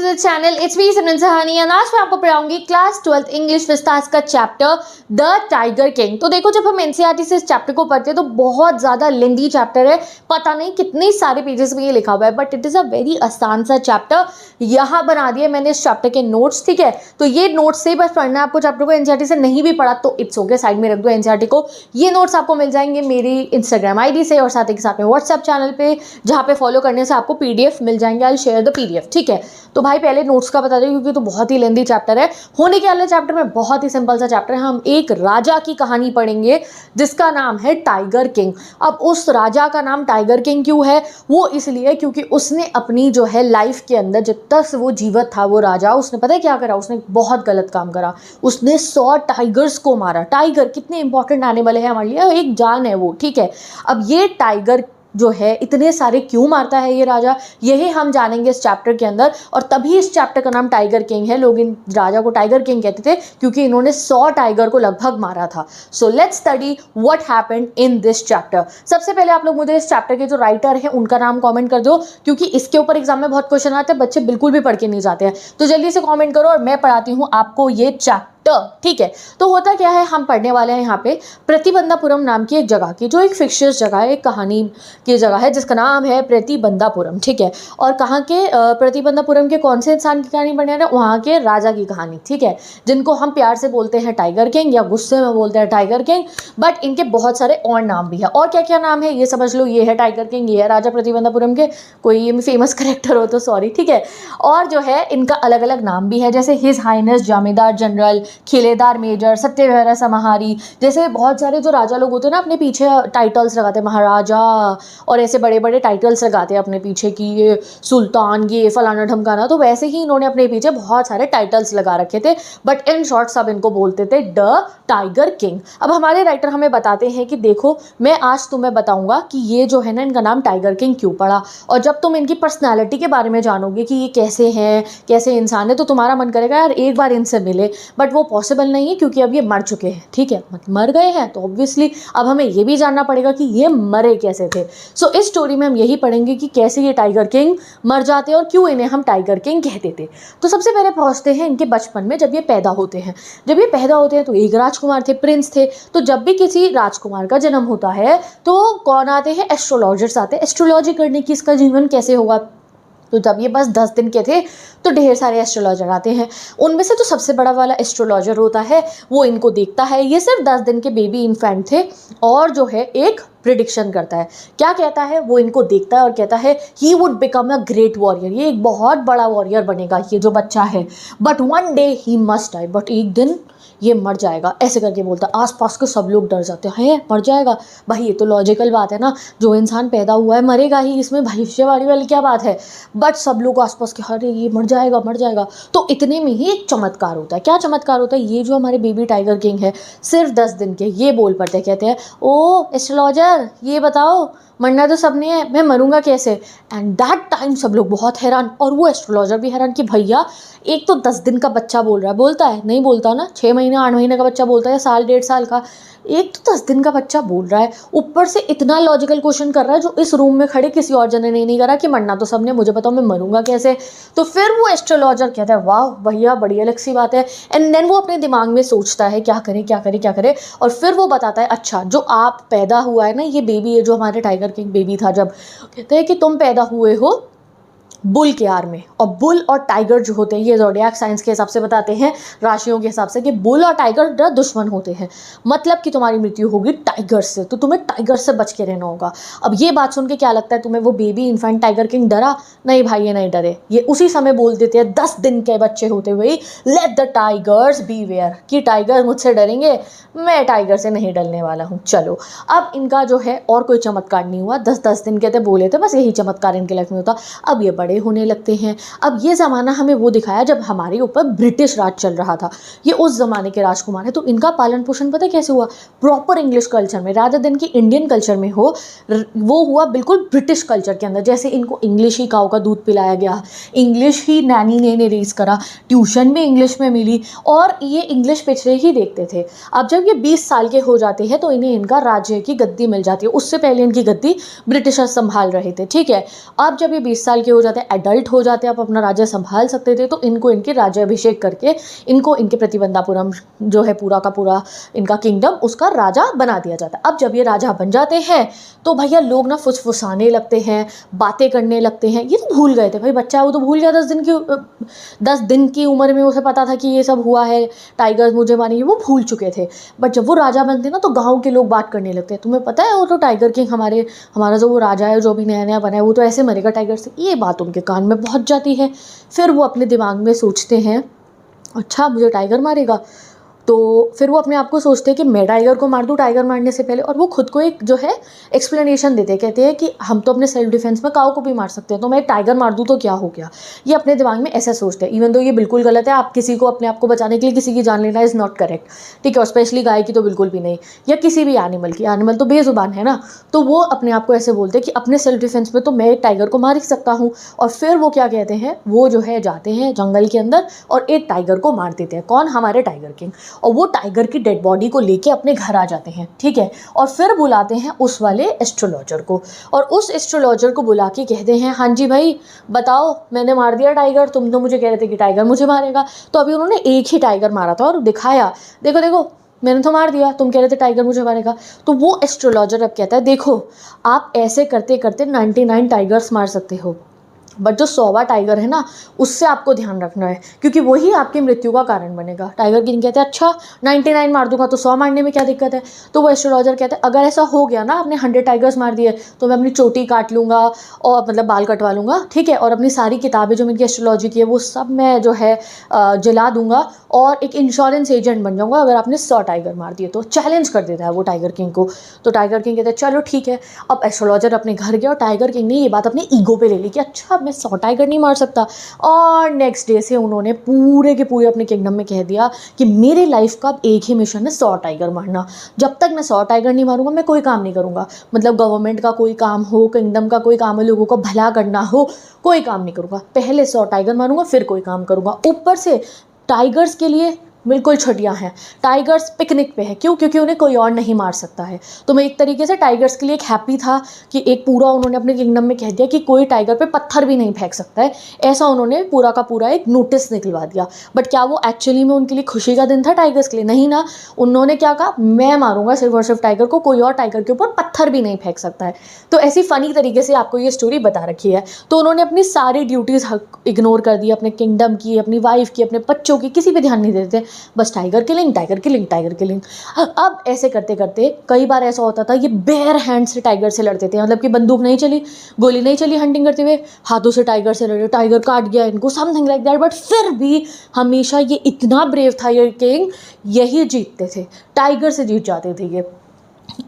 To the channel, it's me Simran Sahani and आज मैं आपको पढ़ाऊंगी क्लास 12th इंग्लिश विस्तास का चैप्टर द टाइगर किंग। तो देखो, जब हम एनसीईआरटी से इस चैप्टर को पढ़ते हैं तो बहुत ज़्यादा लेंदी चैप्टर है, पता नहीं कितने सारे पेजेस में ये लिखा हुआ है, but it is a very आसान सा चैप्टर। यहाँ बना दिए मैंने इस चैप्टर के नोट्स, ठीक है। तो ये नोट्स से बस पढ़ना है आपको चैप्टर को। एनसीईआरटी से नहीं भी पढ़ा तो इट्स ओके, साइड में रख दो एनसीईआरटी को। ये नोट्स आपको मिल जाएंगे मेरी इंस्टाग्राम आईडी से और साथ ही साथ में व्हाट्सएप चैनल पे, जहाँ पे फॉलो करने से आपको पीडीएफ मिल जाएंगे। आई शेयर द पीडीएफ, ठीक है। तो भाई पहले नोट्स का बता दें, क्योंकि तो बहुत ही लेंदी चैप्टर है। होने के वाले चैप्टर में बहुत ही सिंपल सा चैप्टर है। हम एक राजा की कहानी पढ़ेंगे जिसका नाम है टाइगर किंग। अब उस राजा का नाम टाइगर किंग क्यों है? वो इसलिए क्योंकि उसने अपनी जो है लाइफ के अंदर, जब तक वो जीवित था वो राजा, उसने पता है क्या करा? उसने बहुत गलत काम करा। उसने 100 टाइगर्स को मारा। टाइगर कितने इंपॉर्टेंट एनिमल है हमारे लिए, एक जान है वो, ठीक है। अब ये टाइगर जो है इतने सारे क्यों मारता है ये राजा, यही हम जानेंगे इस चैप्टर के अंदर। और तभी इस चैप्टर का नाम टाइगर किंग है। लोग इन राजा को टाइगर किंग कहते थे क्योंकि इन्होंने 100 टाइगर को लगभग मारा था। So let's study what happened in this chapter. सबसे पहले आप लोग मुझे इस चैप्टर के जो राइटर हैं उनका नाम कॉमेंट कर दो, क्योंकि इसके ऊपर एग्जाम में बहुत क्वेश्चन आते हैं, बच्चे बिल्कुल भी पढ़ के नहीं जाते हैं। तो जल्दी से कॉमेंट करो और मैं पढ़ाती हूँ आपको ये चैप्टर, ठीक है। तो होता क्या है, हम पढ़ने वाले हैं यहाँ पे प्रतिबंधापुरम नाम की एक जगह की, जो एक फिक्शियस जगह है, एक कहानी की जगह है जिसका नाम है प्रतिबंधापुरम, ठीक है। और कहाँ के प्रतिबंधापुरम के कौन से इंसान की कहानी पढ़ने वाले हैं? वहाँ के राजा की कहानी, ठीक है, जिनको हम प्यार से बोलते हैं टाइगर किंग या गुस्से में बोलते हैं टाइगर किंग। बट इनके बहुत सारे और नाम भी है। और क्या क्या नाम है ये समझ लो। ये है टाइगर किंग, ये है राजा प्रतिबंधापुरम के, कोई ये फेमस करेक्टर हो तो सॉरी, ठीक है। और जो है इनका अलग अलग नाम भी है, जैसे हिज हाइनेस जमींदार जनरल, खिलेदार मेजर, सत्यवहरा समाहारी। जैसे बहुत सारे जो राजा लोग होते हैं ना, अपने पीछे टाइटल्स लगाते हैं, महाराजा, और ऐसे बड़े बड़े टाइटल्स लगाते हैं अपने पीछे की, ये सुल्तान, ये फलाना ढमकाना। तो वैसे ही इन्होंने अपने पीछे बहुत सारे टाइटल्स लगा रखे थे, बट इन शॉर्ट सब इनको बोलते थे द टाइगर किंग। अब हमारे राइटर हमें बताते हैं कि देखो, मैं आज तुम्हें बताऊंगा कि ये जो है ना, इनका नाम टाइगर किंग क्यों पड़ा। और जब तुम इनकी पर्सनैलिटी के बारे में जानोगे कि ये कैसे हैं, कैसे इंसान है, तो तुम्हारा मन करेगा यार एक बार इनसे मिले। बट वो पॉसिबल नहीं है क्योंकि अब ये मर चुके हैं, ठीक है। मर गए हैं तो ऑब्वियसली अब हमें ये भी जानना पड़ेगा कि ये मरे कैसे थे। सो इस स्टोरी में हम यही पढ़ेंगे कि कैसे ये टाइगर किंग मर जाते हैं और क्यों इन्हें हम टाइगर किंग कहते थे। तो सबसे पहले पहुंचते हैं इनके बचपन में, जब ये पैदा होते हैं। जब ये पैदा होते हैं तो एक राजकुमार थे, प्रिंस थे। तो जब भी किसी राजकुमार का जन्म होता है तो कौन आते हैं? एस्ट्रोलॉजर्स आते हैं एस्ट्रोलॉजी करने की, इसका जीवन कैसे होगा। तो जब ये बस 10 दिन के थे तो ढेर सारे एस्ट्रोलॉजर आते हैं। उनमें से जो सबसे बड़ा वाला एस्ट्रोलॉजर होता है वो इनको देखता है। ये सिर्फ 10 दिन के बेबी इन्फेंट थे और जो है एक प्रिडिक्शन करता है। क्या कहता है? वो इनको देखता है और कहता है he would become a great warrior, ये एक बहुत बड़ा वॉरियर बनेगा ये जो बच्चा है। But one day he must die, but एक दिन ये मर जाएगा, ऐसे करके बोलता है। आसपास के सब लोग डर जाते हैं, मर जाएगा भाई, ये तो लॉजिकल बात है ना, जो इंसान पैदा हुआ है मरेगा ही, इसमें भविष्यवाणी वाली क्या बात है। बट सब लोग आसपास के, अरे ये मर जाएगा मर जाएगा। तो इतने में ही एक चमत्कार होता है। क्या चमत्कार होता है? ये जो हमारे बेबी टाइगर किंग है, सिर्फ 10 दिन के, ये बोल पड़ते, कहते हैं ओ एस्ट्रोलॉजर ये बताओ, मरना तो सबने है, मैं मरूंगा कैसे। एंड दैट टाइम सब लोग बहुत हैरान, और वो एस्ट्रोलॉजर भी हैरान कि भैया एक तो 10 दिन का बच्चा बोल रहा है, बोलता है नहीं बोलता ना, 6 महीने 8 महीने का बच्चा बोलता है, साल 1.5 साल का, एक तो 10 दिन का बच्चा बोल रहा है, ऊपर से इतना लॉजिकल क्वेश्चन कर रहा है जो इस रूम में खड़े किसी और जने ने नहीं करा कि मरना तो सबने, मुझे बताओ मैं मरूंगा कैसे। तो फिर वो एस्ट्रोलॉजर कहता है वाह भैया बड़ी अलग सी बात है। एंड देन वो अपने दिमाग में सोचता है क्या करे क्या करे क्या करे, और फिर वो बताता है अच्छा जो आप पैदा हुआ है ना, ये बेबी है जो हमारे टाइगर किंग बेबी था, जब कहते हैं कि तुम पैदा हुए हो बुल के आर में। और बुल और टाइगर जो होते हैं, ये ज़ोडिएक साइंस के हिसाब से बताते हैं, राशियों के हिसाब से, कि बुल और टाइगर दुश्मन होते हैं। मतलब कि तुम्हारी मृत्यु होगी टाइगर से, तो तुम्हें टाइगर से बच के रहना होगा। अब ये बात सुन के क्या लगता है तुम्हें? वो बेबी इन्फेंट टाइगर किंग डरा? नहीं भाई ये नहीं डरे। ये उसी समय बोल देते हैं 10 दिन के बच्चे होते हुए, let the tigers beware, कि टाइगर मुझसे डरेंगे, मैं टाइगर से नहीं डरने वाला हूँ। चलो अब इनका जो है और कोई चमत्कार नहीं हुआ, 10 दिन के थे बोले थे, बस यही चमत्कार इनके लाइफ में होता। अब ये बड़े होने लगते हैं। अब ये ज़माना हमें वो दिखाया जब हमारे ऊपर ब्रिटिश राज चल रहा था। ये उस ज़माने के राजकुमार है। तो इनका पालन पोषण पता है कैसे हुआ? प्रॉपर इंग्लिश कल्चर में, रादर देन कि इंडियन कल्चर में हो, वो हुआ बिल्कुल ब्रिटिश कल्चर के अंदर। जैसे इनको इंग्लिश ही काऊ का दूध पिलाया गया, इंग्लिश ही नैनी ने रेस करा, ट्यूशन भी इंग्लिश में मिली, और ये इंग्लिश पिक्चरें ही देखते थे। अब जब ये 20 साल के हो जाते हैं तो इन्हें इनका राज्य की गद्दी मिल जाती है। उससे पहले इनकी गद्दी ब्रिटिशर्स संभाल रहे थे, ठीक है। अब जब ये 20 साल के हो जाते जाते, एडल्ट हो जाते, आप अपना राज्य संभाल सकते थे, तो इनको इनके राज्याभिषेक करके इनको इनके प्रतिबंधापुरम जो है पूरा का पूरा इनका किंगडम उसका राजा बना दिया जाता है। अब जब ये राजा बन जाते हैं तो भैया लोग ना फुसफुसाने लगते हैं, बातें करने लगते हैं। ये तो भूल गए थे भाई, बच्चा है वो तो भूल गया 10 दिन की उम्र में उसे पता था कि ये सब हुआ है, टाइगर्स मुझे मारेंगे, वो भूल चुके थे। बट जब वो राजा बनते ना तो गाँव के लोग बात करने लगते हैं, तुम्हें पता है वो तो टाइगर किंग हमारा जो वो राजा है जो अभी नया नया बना है वो तो ऐसे मरेगा टाइगर से। ये बात उनके कान में पहुंच जाती है। फिर वो अपने दिमाग में सोचते हैं अच्छा मुझे टाइगर मारेगा, तो फिर वो अपने आप को सोचते हैं कि मैं टाइगर को मार दूँ टाइगर मारने से पहले। और वो खुद को एक जो है एक्सप्लेनेशन देते हैं, कहते हैं कि हम तो अपने सेल्फ डिफेंस में काऊ को भी मार सकते हैं, तो मैं एक टाइगर मार दूँ तो क्या हो गया। ये अपने दिमाग में ऐसा सोचते हैं। इवन तो ये बिल्कुल गलत है, आप किसी को अपने आप को बचाने के लिए किसी की जान लेना इज़ नॉट करेक्ट, ठीक है। और स्पेशली गाय की तो बिल्कुल भी नहीं, या किसी भी एनिमल की, एनिमल तो बेजुबान है ना। तो वो अपने आप को ऐसे बोलते हैं कि अपने सेल्फ डिफेंस में तो मैं एक टाइगर को मार ही सकता हूँ। और फिर वो क्या कहते हैं, वो जो है जाते हैं जंगल के अंदर और एक टाइगर को मार देते हैं। कौन, हमारे टाइगर किंग। और वो टाइगर की डेड बॉडी को लेके अपने घर आ जाते हैं, ठीक है। और फिर बुलाते हैं उस वाले एस्ट्रोलॉजर को, और उस एस्ट्रोलॉजर को बुला के कहते हैं हाँ जी भाई बताओ, मैंने मार दिया टाइगर, तुम तो मुझे कह रहे थे कि टाइगर मुझे मारेगा। तो अभी उन्होंने एक ही टाइगर मारा था और दिखाया, देखो देखो मैंने तो मार दिया, तुम कह रहे थे टाइगर मुझे मारेगा। तो वो एस्ट्रोलॉजर अब कहता है देखो आप ऐसे करते करते 99 टाइगर्स मार सकते हो, बट जो 100वां टाइगर है ना उससे आपको ध्यान रखना है, क्योंकि वही आपकी मृत्यु का कारण बनेगा। टाइगर किंग कहते हैं अच्छा 99 मार दूंगा तो 100 मारने में क्या दिक्कत है। तो वो एस्ट्रोलॉजर कहते हैं अगर ऐसा हो गया ना, आपने 100 टाइगर्स मार दिए तो मैं अपनी चोटी काट लूँगा और मतलब बाल कटवा लूँगा, ठीक है। और अपनी सारी किताबें जो मैंने एस्ट्रोलॉजी की है वो सब मैं जो है जला दूंगा और एक इंश्योरेंस एजेंट बन जाऊँगा अगर आपने 100 टाइगर मार दिए तो। चैलेंज कर देता है वो टाइगर किंग को। तो टाइगर किंग कहते हैं चलो ठीक है। अब एस्ट्रोलॉजर अपने घर गया और टाइगर किंग ने ये बात अपने ईगो पे ले ली कि अच्छा मैं 100 टाइगर नहीं मार सकता। और नेक्स्ट डे से उन्होंने पूरे के पूरे अपने किंगडम में कह दिया कि मेरे लाइफ का अब एक ही मिशन है 100 टाइगर मारना। जब तक मैं 100 टाइगर नहीं मारूंगा मैं कोई काम नहीं करूंगा। मतलब गवर्नमेंट का कोई काम हो, किंगडम का कोई काम हो, लोगों को भला करना हो, कोई काम नहीं करूंगा। पहले 100 टाइगर मारूंगा फिर कोई काम करूंगा। ऊपर से टाइगर्स के लिए बिल्कुल छुट्टियां हैं, टाइगर्स पिकनिक पे है। क्यों? क्योंकि उन्हें कोई और नहीं मार सकता है। तो मैं एक तरीके से टाइगर्स के लिए एक हैप्पी था कि एक पूरा उन्होंने अपने किंगडम में कह दिया कि कोई टाइगर पे पत्थर भी नहीं फेंक सकता है। ऐसा उन्होंने पूरा का पूरा एक नोटिस निकलवा दिया। बट क्या वो एक्चुअली में उनके लिए खुशी का दिन था टाइगर्स के लिए? नहीं ना। उन्होंने क्या कहा, मैं मारूंगा सिर्फ और सिर्फ टाइगर को, कोई और टाइगर के ऊपर पत्थर भी नहीं फेंक सकता है। तो ऐसी फनी तरीके से आपको ये स्टोरी बता रखी है। तो उन्होंने अपनी सारी ड्यूटीज़ इग्नोर कर दी, अपने किंगडम की, अपनी वाइफ की, अपने बच्चों की, किसी पे ध्यान नहीं देते, बस tiger killing tiger killing tiger killing. अब ऐसे करते करते कई बार ऐसा होता था ये बेयर हैंड से टाइगर से लड़ते थे। मतलब कि बंदूक नहीं चली, गोली नहीं चली, हंटिंग करते हुए हाथों से टाइगर से लड़े, टाइगर काट गया इनको, समथिंग लाइक दैट। बट फिर भी हमेशा ये इतना ब्रेव था ये किंग, यही जीतते थे, टाइगर से जीत जाते थे ये।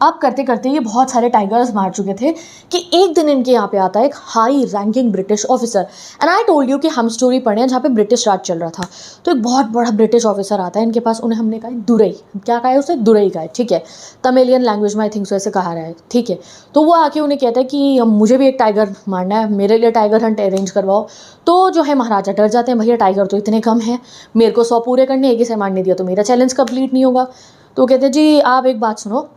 अब करते करते ये बहुत सारे टाइगर्स मार चुके थे कि एक दिन इनके यहाँ पे आता है एक high ranking British officer. And I told you कि हम स्टोरी पढ़े हैं जहाँ पे ब्रिटिश राज चल रहा था। तो एक बहुत बड़ा ब्रिटिश ऑफिसर आता है इनके पास। उन्हें हमने कहा दुरई, क्या कहा है उसे? दुरई का है, ठीक है। तमिलियन लैंग्वेज में आई थिंक सो ऐसे कहा रहा है, ठीक है। तो वो आके उन्हें कहता है कि मुझे भी एक टाइगर मारना है, मेरे लिए टाइगर हंट अरेंज करवाओ। तो जो है महाराजा डर जाते हैं, भैया टाइगर तो इतने कम हैं, मेरे को 100 पूरे करने, एक ही से मारने दिया तो मेरा चैलेंज कंप्लीट नहीं होगा। तो कहते हैं जी आप एक बात सुनो,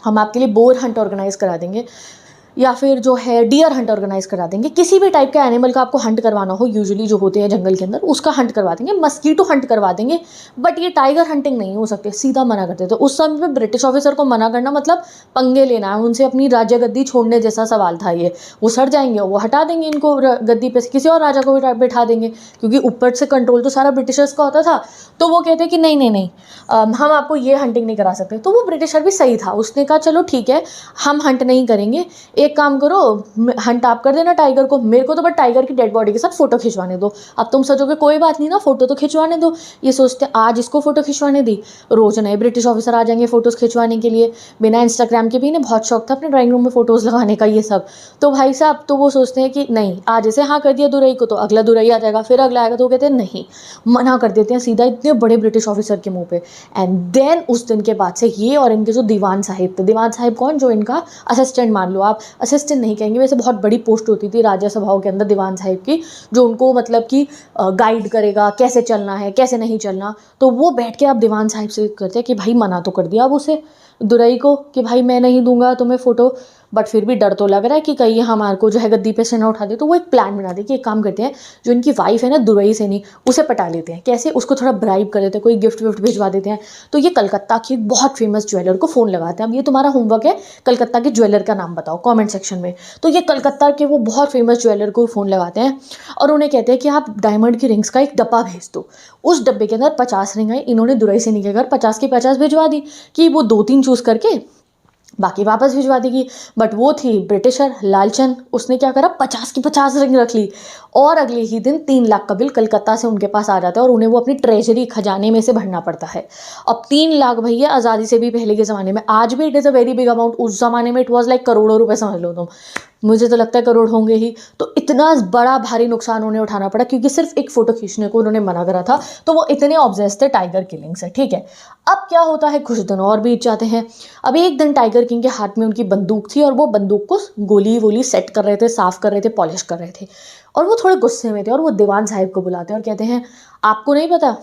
हम आपके लिए बोर हंट ऑर्गेनाइज करा देंगे या फिर जो है डियर हंट ऑर्गेनाइज करा देंगे। किसी भी टाइप का एनिमल का आपको हंट करवाना हो, यूजुअली जो होते हैं जंगल के अंदर, उसका हंट करवा देंगे, मस्कीटो हंट करवा देंगे, बट ये टाइगर हंटिंग नहीं हो सकती। सीधा मना करते थे। उस समय पे ब्रिटिश ऑफिसर को मना करना मतलब पंगे लेना है, उनसे अपनी राज्य गद्दी छोड़ने जैसा सवाल था ये। वो सड़ जाएंगे, वो हटा देंगे इनको गद्दी पे, किसी और राजा को भी बैठा देंगे, क्योंकि ऊपर से कंट्रोल तो सारा ब्रिटिशर्स का होता था। तो वो कहते कि नहीं नहीं नहीं, हम आपको ये हंटिंग नहीं करा सकते। तो वो ब्रिटिशर भी सही था, उसने कहा चलो ठीक है हम हंट नहीं करेंगे, एक काम करो हंट आप कर देना टाइगर को, मेरे को तो बट टाइगर की डेड बॉडी के साथ फोटो खिंचवाने दो। अब तुम सोचोगे कोई बात नहीं ना, फोटो तो खिंचवाने दो। ये सोचते आज इसको फोटो खिंचवाने दी, रोज नए ब्रिटिश ऑफिसर आ जाएंगे फोटोज खिंचवाने के लिए। बिना इंस्टाग्राम के भी इन्हें बहुत शौक था अपने ड्राइंग रूम में फोटोज लगाने का, ये सब। तो भाई साहब, तो वो सोचते हैं कि नहीं, आज इसे हाँ कर दिया दुरई को तो अगला दुरई आ जाएगा, फिर अगला आएगा। तो वो कहते हैं नहीं, मना कर देते हैं सीधा इतने बड़े ब्रिटिश ऑफिसर के मुंह पे। एंड देन उस दिन के बाद से ये और इनके जो दीवान साहिब थे, दीवान साहिब कौन? जो इनका असिस्टेंट, मान लो आप असिस्टेंट नहीं कहेंगे, वैसे बहुत बड़ी पोस्ट होती थी राज्यसभाओं के अंदर दीवान साहिब की, जो उनको मतलब कि गाइड करेगा कैसे चलना है कैसे नहीं चलना। तो वो बैठ के आप दीवान साहिब से करते हैं कि भाई मना तो कर दिया अब उसे, दुरई को कि भाई मैं नहीं दूंगा तुम्हें फ़ोटो, बट फिर भी डर तो लग रहा है कि कहीं हमारे को जो है गद्दी पे से ना उठा दे। तो वो एक प्लान बना दे कि एक काम करते हैं, जो इनकी वाइफ है ना दुरई से नहीं, उसे पटा लेते हैं। कैसे? उसको थोड़ा ब्राइब कर देते हैं, कोई गिफ्ट विफ्ट भिजवा देते हैं। तो ये कलकत्ता की एक बहुत फेमस ज्वेलर को फ़ोन लगाते हैं। अब ये तुम्हारा होमवर्क है, कलकत्ता के ज्वेलर का नाम बताओ कॉमेंट सेक्शन में। तो ये कलकत्ता के वो बहुत फेमस ज्वेलर को फ़ोन लगाते हैं और उन्हें कहते हैं कि आप डायमंड की रिंग्स का एक डब्बा भेज दो। उस डब्बे के अंदर 50 रिंग आई। इन्होंने दुरई से नहीं के घर 50 की 50 भिजवा दी कि वो 2-3 चूज़ करके बाकी वापस भिजवा देगी। बट वो थी ब्रिटिशर लालचन, उसने क्या करा 50 की 50 रिंग रख ली और अगले ही दिन 3 लाख का बिल कलकत्ता से उनके पास आ जाता है और उन्हें वो अपनी ट्रेजरी खजाने में से भरना पड़ता है। अब 3 लाख भैया आज़ादी से भी पहले के ज़माने में, आज भी it is a very big amount, उस ज़माने में इट वॉज लाइक करोड़ों रुपए समझ लो तुम। मुझे तो लगता है करोड़ होंगे ही। तो इतना बड़ा भारी नुकसान उन्हें उठाना पड़ा क्योंकि सिर्फ एक फ़ोटो खींचने को उन्होंने मना करा था। तो वो इतने ऑब्सेस्ड थे टाइगर किलिंग से, ठीक है। अब क्या होता है, कुछ दिन और बीत जाते हैं। अब एक दिन टाइगर किंग के हाथ में उनकी बंदूक थी और वो बंदूक को गोली वोली सेट कर रहे थे, साफ़ कर रहे थे, पॉलिश कर रहे थे और वो थोड़े गुस्से में थे और वो दीवान साहिब को बुलाते हैं और कहते हैं आपको नहीं पता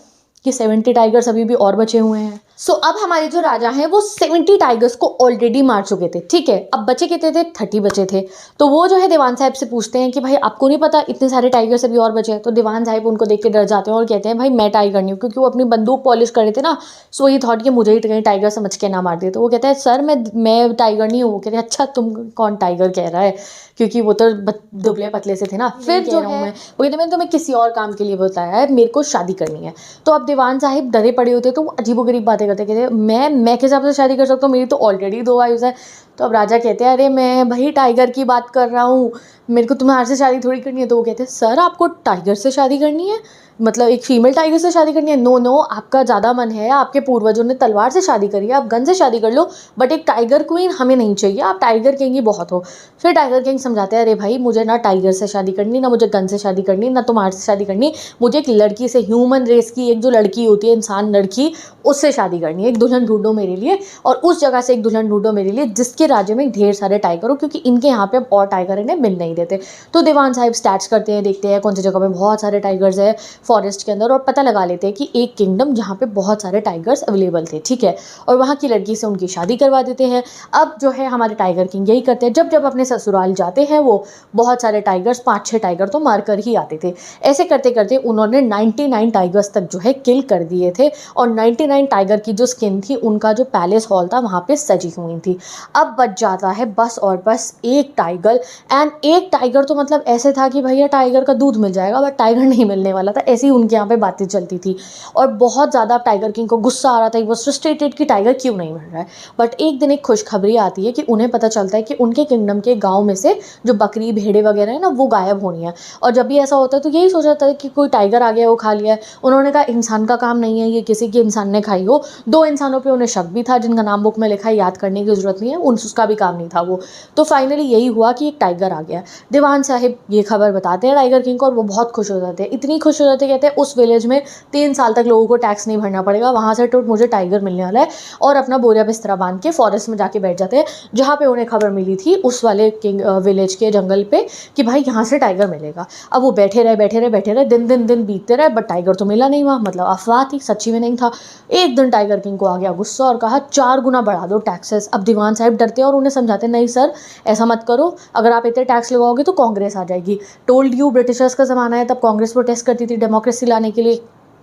कि 70 टाइगर्स अभी भी और बचे हुए हैं। सो अब हमारे जो राजा हैं वो 70 टाइगर्स को ऑलरेडी मार चुके थे, ठीक है। अब बचे कितने थे? 30 बचे थे। तो वो जो है दीवान साहब से पूछते हैं कि भाई आपको नहीं पता इतने सारे टाइगर्स अभी और बचे हैं? तो दीवान साहब उनको देख के डर जाते हैं और कहते हैं भाई मैं टाइगर नहीं हूँ, क्योंकि वो अपनी बंदूक पॉलिश कर रहे थे ना। सो ये थॉट कि मुझे ही कहीं टाइगर समझ के ना मार दिए। तो वो कहता है सर मैं टाइगर नहीं हूँ। वो कहते हैं अच्छा तुम कौन टाइगर कह रहा है, क्योंकि वो तो दुबले पतले से थे ना। फिर जो है वो कहते मैंने तुम्हें किसी और काम के लिए बताया है, मेरे को शादी करनी है। तो अब दीवान साहिब डरे पड़े होते तो वो अजीबोगरीब बातें करते, कहते मैं किस हिसाब से शादी कर सकता हूँ, मेरी तो ऑलरेडी 2 वाइफ्स है। तो अब राजा कहते हैं अरे मैं भाई टाइगर की बात कर रहा हूँ, मेरे को तुम्हारे से शादी थोड़ी करनी है। तो वो कहते हैं सर आपको टाइगर से शादी करनी है, मतलब एक फीमेल टाइगर से शादी करनी है? नो नो, आपका ज़्यादा मन है, आपके पूर्वजों ने तलवार से शादी करी है, आप गन से शादी कर लो, बट एक टाइगर क्वीन हमें नहीं चाहिए, आप टाइगर किंग ही बहुत हो। फिर टाइगर किंग समझाते हैं अरे भाई मुझे ना टाइगर से शादी करनी, ना मुझे गन से शादी करनी, ना तुम्हारे से शादी करनी, मुझे एक लड़की से, ह्यूमन रेस की एक जो लड़की होती है, इंसान लड़की, उससे शादी करनी है। एक दुल्हन ढूंढो मेरे लिए और उस जगह से एक दुल्हन ढूंढो मेरे लिए जिसके राज्य में ढेर सारे टाइगर हो, क्योंकि इनके यहाँ पे और टाइगर इन्हें मिल नहीं देते। तो दीवान साहिब स्टैट्स करते हैं, देखते हैं कौन सी जगह पे बहुत सारे टाइगर्स है फॉरेस्ट के अंदर और पता लगा लेते हैं कि एक किंगडम जहाँ पे बहुत सारे टाइगर्स अवेलेबल थे, ठीक है। और वहाँ की लड़की से उनकी शादी करवा देते हैं। अब जो है हमारे टाइगर किंग यही करते हैं, जब जब अपने ससुराल जाते हैं वो बहुत सारे टाइगर्स, 5-6 टाइगर तो मार कर ही आते थे। ऐसे करते करते उन्होंने 99 टाइगर्स तक जो है किल कर दिए थे और 99 टाइगर की जो स्किन थी उनका जो पैलेस हॉल था वहाँ पे सजी हुई थी। अब बच जाता है बस और बस एक टाइगर, एंड एक टाइगर तो मतलब ऐसे था कि भैया टाइगर का दूध मिल जाएगा, बट टाइगर नहीं मिलने वाला था। ऐसी उनके यहाँ पे बातें चलती थी और बहुत ज़्यादा टाइगर किंग को गुस्सा आ रहा था, वो फ्रस्ट्रेटेड कि टाइगर क्यों नहीं मिल रहा है। बट एक दिन एक खुशखबरी आती है कि उन्हें पता चलता है कि उनके किंगडम के गाँव में से जो बकरी भेड़े वगैरह है ना वो गायब होनी है। और जब भी ऐसा होता है तो यही सोचा था कि कोई टाइगर आ गया वो खा लिया है। उन्होंने कहा इंसान का काम नहीं है ये, किसी के इंसान ने खाई हो। 2 इंसानों पे उन्हें शक भी था जिनका नाम बुक में लिखा है, याद करने की ज़रूरत नहीं है, उसका भी काम नहीं था वो। तो फाइनली यही हुआ कि एक टाइगर आ गया। दीवान साहिब ये खबर बताते हैं टाइगर किंग को और वो बहुत खुश हो जाते हैं, इतनी खुश हो जाते हैं, कहते हैं उस विलेज में 3 साल तक लोगों को टैक्स नहीं भरना पड़ेगा, वहाँ से तो मुझे टाइगर मिलने वाला है। और अपना बोरिया बिस्तरा बांध के फॉरेस्ट में जाके बैठ जाते हैं जहाँ पे उन्हें खबर मिली थी उस वाले किंग विलेज के जंगल पे कि भाई यहाँ से टाइगर मिलेगा। अब वो बैठे रहे, दिन बीतते रहे, बट टाइगर तो मिला नहीं वहाँ, मतलब अफवाह थी, सच्ची में नहीं था। एक दिन टाइगर किंग को आ गया गुस्सा और कहा 4 गुना बढ़ा दो टैक्सेस। अब दीवान साहब डरते हैं और उन्हें समझाते नहीं सर ऐसा मत करो, अगर आप इतने टैक्स लगाओगे तो कांग्रेस आ जाएगी। टोल्ड यू ब्रिटिशर्स का ज़माना है, तब कांग्रेस प्रोटेस्ट करती थी डेमोक्रेसी लाने के लिए।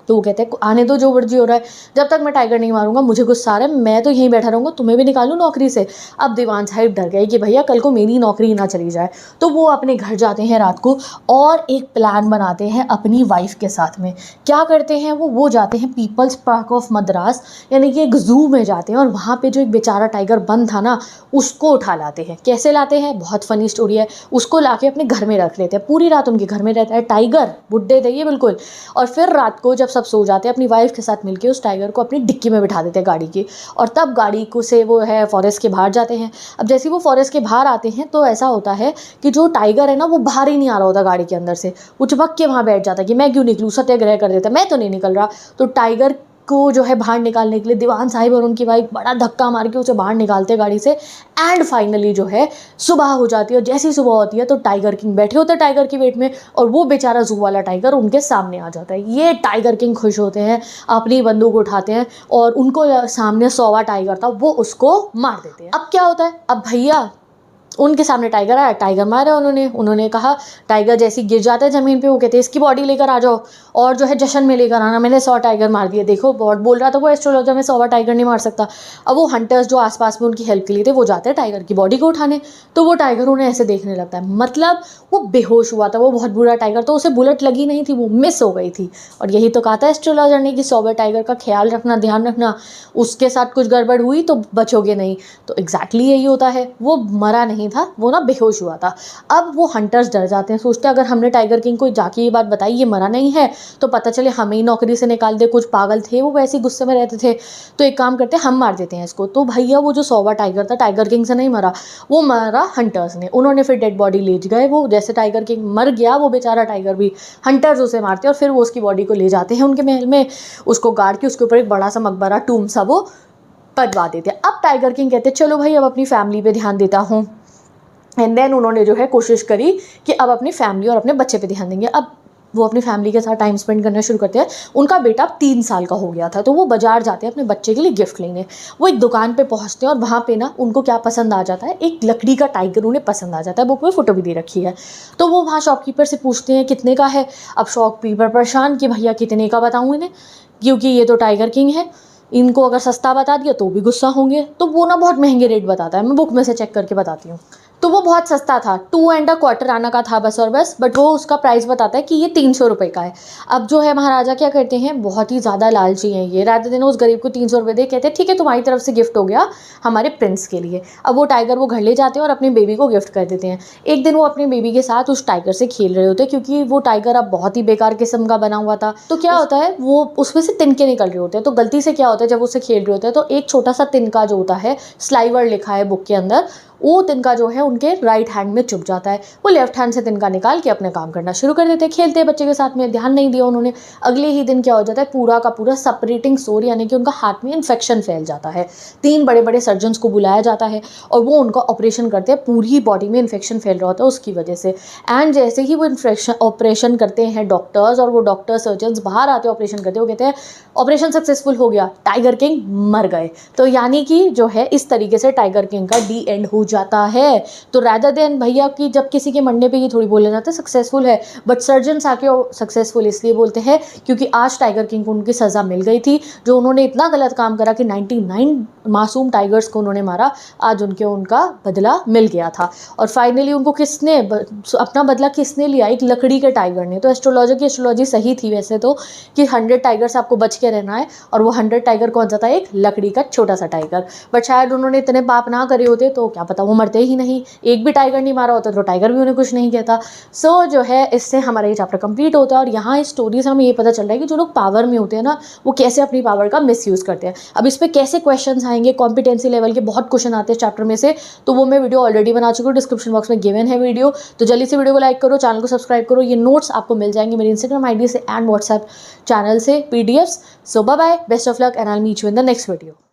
तो वो कहते हैं आने दो जो मर्जी हो रहा है, जब तक मैं टाइगर नहीं मारूंगा मुझे गुस्सा आ रहा है, मैं तो यहीं बैठा रहूँगा, तुम्हें भी निकालूं नौकरी से। अब दीवान साहिब डर गए कि भैया कल को मेरी नौकरी ना चली जाए। तो वो अपने घर जाते हैं रात को और एक प्लान बनाते हैं अपनी वाइफ के साथ में। क्या करते हैं वो जाते हैं पीपल्स पार्क ऑफ मद्रास, यानी कि एक ज़ू में जाते हैं और वहाँ पर जो एक बेचारा टाइगर बंद था ना उसको उठा लाते हैं। कैसे लाते हैं, बहुत फ़नी स्टोरी है। उसको ला के अपने घर में रख लेते हैं, पूरी रात उनके घर में रहता है टाइगर, बुड्ढे थे ये बिल्कुल। और फिर रात को जब सब सो जाते हैं अपनी वाइफ के साथ मिलके उस टाइगर को अपनी डिक्की में बिठा देते हैं गाड़ी की, और तब गाड़ी को से वो है फॉरेस्ट के बाहर जाते हैं। अब जैसे वो फॉरेस्ट के बाहर आते हैं तो ऐसा होता है कि जो टाइगर है ना वो बाहर ही नहीं आ रहा होता गाड़ी के अंदर से, वो चिपक के वहाँ बैठ जाता है कि मैं क्यों निकलूँ, सत्याग्रह कर देता, मैं तो नहीं निकल रहा। तो टाइगर को जो है बाहर निकालने के लिए दीवान साहिब और उनकी वाइफ बड़ा धक्का मार के उसे बाहर निकालते हैं गाड़ी से। एंड फाइनली जो है सुबह हो जाती है, और जैसी सुबह होती है तो टाइगर किंग बैठे होते हैं टाइगर की वेट में, और वो बेचारा जू वाला टाइगर उनके सामने आ जाता है। ये टाइगर किंग खुश होते हैं, अपनी बंदूक उठाते हैं, और उनको सामने 100वां टाइगर था वो उसको मार देते हैं। अब क्या होता है, अब भैया उनके सामने टाइगर आया, टाइगर मारा उन्होंने कहा, टाइगर जैसी गिर जाता है ज़मीन पे, वो कहते हैं इसकी बॉडी लेकर आ जाओ और जो है जश्न में लेकर आना, मैंने 100 टाइगर मार दिए। देखो बहुत बोल रहा था वो एस्ट्रोलॉजर, में 100वां टाइगर नहीं मार सकता। अब वो हंटर्स जो आसपास में उनकी हेल्प के लिए थे वो जाते हैं टाइगर की बॉडी को उठाने, तो वो टाइगर उन्हें ऐसे देखने लगता है, मतलब वो बेहोश हुआ था, वो बहुत बुरा टाइगर, तो उसे बुलेट लगी नहीं थी, वो मिस हो गई थी। और यही तो कहा था एस्ट्रोलॉजर ने कि 100वें टाइगर का ख्याल रखना, ध्यान रखना, उसके साथ कुछ गड़बड़ हुई तो बचोगे नहीं। तो एग्जैक्टली यही होता है, वो मरा नहीं था, वो ना बेहोश हुआ था। अब वो हंटर्स डर जाते हैं, सोचते हैं अगर हमने टाइगर किंग को जाके ये बात बताई ये मरा नहीं है तो पता चले हमें ही नौकरी से निकाल दे। कुछ पागल थे वो, वैसे ही गुस्से में रहते थे, तो एक काम करते हैं हम मार देते हैं इसको। तो भैया वो जो 100वां टाइगर था टाइगर किंग से नहीं मरा, वो मरा हंटर्स ने। उन्होंने फिर डेड बॉडी ले गए, वो जैसे टाइगर किंग मर गया वो बेचारा टाइगर भी, हंटर्स उसे मारते हैं और फिर वो उसकी बॉडी को ले जाते हैं उनके महल में, उसको गाड़ के उसके ऊपर एक बड़ा सा मकबरा टूम सा वो बनवा देते हैं। अब टाइगर किंग कहते हैं चलो भाई अब अपनी फैमिली पे ध्यान देता हूँ। एंड देन उन्होंने जो है कोशिश करी कि अब अपनी फैमिली और अपने बच्चे पे ध्यान देंगे। अब वो अपनी फैमिली के साथ टाइम स्पेंड करना शुरू करते हैं। उनका बेटा 3 साल का हो गया था, तो वो बाजार जाते हैं अपने बच्चे के लिए गिफ्ट लेने। वो एक दुकान पे पहुंचते हैं और वहाँ पे ना उनको क्या पसंद आ जाता है, एक लकड़ी का टाइगर उन्हें पसंद आ जाता है, बुक में फ़ोटो भी दे रखी है। तो वो वहाँ शॉपकीपर से पूछते हैं कितने का है। अब शॉपकीपर परेशान कि भैया कितने का बताऊँ इन्हें, क्योंकि ये तो टाइगर किंग है, इनको अगर सस्ता बता दिया तो भी गुस्सा होंगे। तो वो ना बहुत महंगे रेट बताता है, मैं बुक में से चेक करके बताती हूँ। तो वो बहुत सस्ता था, 2¼ आना का था बस और बस, बट वो उसका प्राइस बताता है कि ये 300 रुपये का है। अब जो है महाराजा क्या करते हैं, बहुत ही ज़्यादा लालची हैं ये, रात दिन उस गरीब को 300 रुपये दे, कहते हैं ठीक है तुम्हारी तरफ से गिफ्ट हो गया हमारे प्रिंस के लिए। अब वो टाइगर वो घर ले जाते हैं और अपनी बेबी को गिफ्ट कर देते हैं। एक दिन वो अपनी बेबी के साथ उस टाइगर से खेल रहे होते हैं, क्योंकि वो टाइगर अब बहुत ही बेकार किस्म का बना हुआ था। तो क्या होता है, वो उसमें से तिनके निकल रहे होते हैं। तो गलती से क्या होता है, जब उससे खेल रहे होते हैं तो एक छोटा सा तिनका जो होता है, स्लाइवर लिखा है बुक के अंदर, वो तिनका जो है उनके राइट हैंड में चुभ जाता है। वो लेफ्ट हैंड से तिनका निकाल के अपने काम करना शुरू कर देते हैं, खेलते हैं बच्चे के साथ में, ध्यान नहीं दिया उन्होंने। अगले ही दिन क्या हो जाता है, पूरा का पूरा सेपरेटिंग सोर, यानी कि उनका हाथ में इन्फेक्शन फैल जाता है। 3 बड़े बड़े सर्जन्स को बुलाया जाता है और वो उनका ऑपरेशन करते हैं, पूरी बॉडी में इन्फेक्शन फैल रहा होता है उसकी वजह से। एंड जैसे ही वो इन्फेक्शन ऑपरेशन करते हैं डॉक्टर्स, और वो डॉक्टर सर्जन्स बाहर आते हैं ऑपरेशन करते हैं, वो कहते हैं ऑपरेशन सक्सेसफुल हो गया, टाइगर किंग मर गए। तो यानी कि जो है इस तरीके से टाइगर किंग का डी एंड हो जाता है। तो रादर देन भैया कि जब किसी के मरने पे ये थोड़ी बोला जाता है सक्सेसफुल है, बट सर्जन्स आके सक्सेसफुल इसलिए बोलते हैं क्योंकि आज टाइगर किंग को उनकी सज़ा मिल गई थी। जो उन्होंने इतना गलत काम करा कि 99 मासूम टाइगर्स को उन्होंने मारा, आज उनका बदला मिल गया था। और फाइनली उनको किसने अपना बदला किसने लिया, एक लकड़ी के टाइगर ने। तो एस्ट्रोलॉजर की एस्ट्रोलॉजी सही थी वैसे तो, कि 100 टाइगर से आपको बच के रहना है, और वो 100 टाइगर कौन सा था, एक लकड़ी का छोटा सा टाइगर। बट शायद उन्होंने इतने पाप ना करे होते तो क्या पता वो मरते ही नहीं, एक भी टाइगर नहीं मारा होता तो टाइगर भी उन्हें कुछ नहीं कहता। सो जो है इससे हमारा ये चैप्टर कंप्लीट होता है। और यहाँ इस स्टोरी से हमें ये पता चल रहा है कि जो लोग पावर में होते हैं ना, वो कैसे अपनी पावर का मिसयूज़ करते हैं। अब इस पर कैसे क्वेश्चंस आएंगे, कॉम्पिटेंसी लेवल के बहुत क्वेश्चन आते हैं चैप्टर में से, तो वो मैं वीडियो ऑलरेडी बना चुकी हूँ, डिस्क्रिप्शन बॉक्स में गिवन है वीडियो। तो जल्दी से वीडियो को लाइक करो, चैनल को सब्सक्राइब करो। ये नोट्स आपको मिल जाएंगे मेरी इंस्टाग्राम आईडी से एंड व्हाट्सएप चैनल से, PDFs। So bye bye, best of luck and I will meet you in the next video.